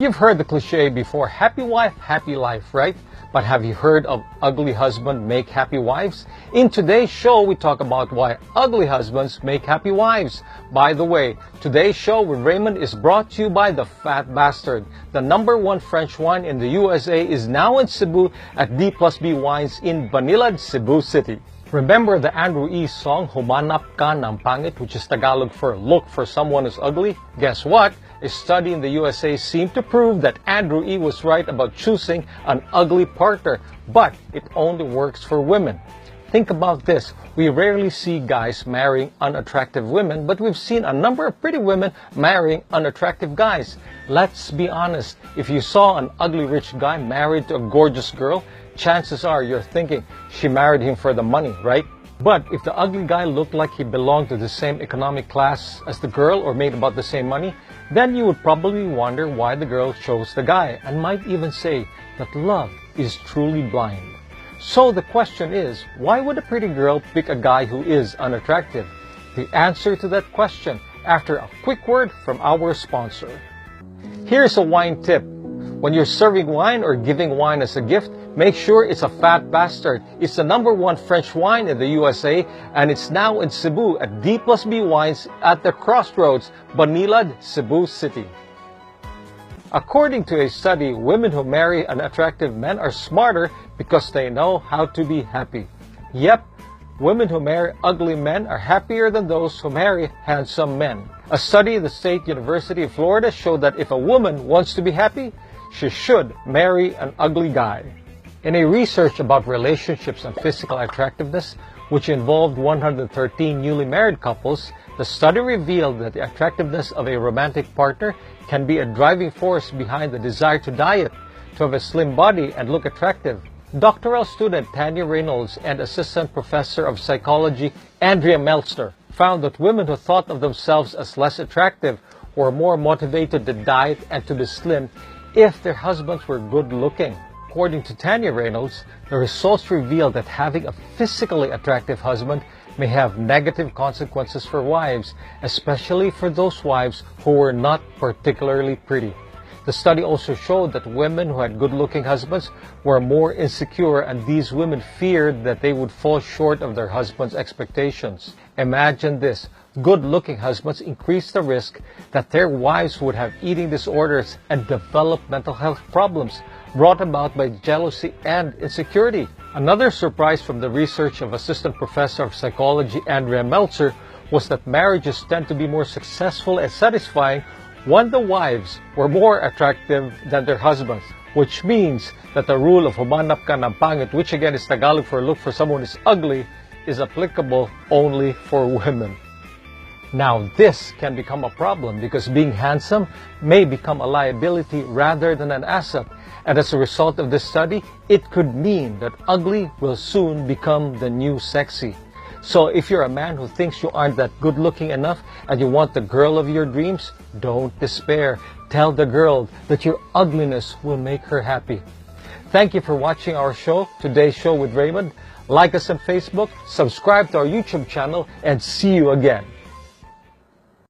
You've heard the cliche before, happy wife, happy life, right? But have you heard of ugly husband make happy wives? In today's show, we talk about why ugly husbands make happy wives. By the way, today's show with Raymond is brought to you by the Fat Bastard. The #1 French wine in the USA is now in Cebu at D+B Wines in Banilad, Cebu City. Remember the Andrew E. song, Humanap Ka Ng Panget, which is Tagalog for look for someone who's ugly? Guess what? A study in the USA seemed to prove that Andrew E. was right about choosing an ugly partner, but it only works for women. Think about this. We rarely see guys marrying unattractive women, but we've seen a number of pretty women marrying unattractive guys. Let's be honest. If you saw an ugly rich guy married to a gorgeous girl, chances are you're thinking she married him for the money, right? But if the ugly guy looked like he belonged to the same economic class as the girl or made about the same money, then you would probably wonder why the girl chose the guy and might even say that love is truly blind. So the question is, why would a pretty girl pick a guy who is unattractive? The answer to that question after a quick word from our sponsor. Here's a wine tip. When you're serving wine or giving wine as a gift, make sure it's a Fat Bastard. It's the #1 French wine in the USA, and it's now in Cebu at D+B Wines at the Crossroads, Banilad, Cebu City. According to a study, women who marry unattractive men are smarter because they know how to be happy. Yep, women who marry ugly men are happier than those who marry handsome men. A study at the State University of Florida showed that if a woman wants to be happy, she should marry an ugly guy. In a research about relationships and physical attractiveness, which involved 113 newly married couples, the study revealed that the attractiveness of a romantic partner can be a driving force behind the desire to diet, to have a slim body and look attractive. Doctoral student Tanya Reynolds and assistant professor of psychology Andrea Meltzer found that women who thought of themselves as less attractive were more motivated to diet and to be slim if their husbands were good-looking. According to Tanya Reynolds, the results reveal that having a physically attractive husband may have negative consequences for wives, especially for those wives who were not particularly pretty. The study also showed that women who had good-looking husbands were more insecure, and these women feared that they would fall short of their husbands' expectations. Imagine this. Good-looking husbands increase the risk that their wives would have eating disorders and develop mental health problems brought about by jealousy and insecurity. Another surprise from the research of assistant professor of psychology Andrea Meltzer was that marriages tend to be more successful and satisfying when the wives were more attractive than their husbands, which means that the rule of Humanap Ka Ng Panget, which again is Tagalog for look for someone who is ugly, is applicable only for women. Now this can become a problem because being handsome may become a liability rather than an asset. And as a result of this study, it could mean that ugly will soon become the new sexy. So if you're a man who thinks you aren't that good looking enough and you want the girl of your dreams, don't despair. Tell the girl that your ugliness will make her happy. Thank you for watching our show, Today's Show with Raymond. Like us on Facebook, subscribe to our YouTube channel, and see you again.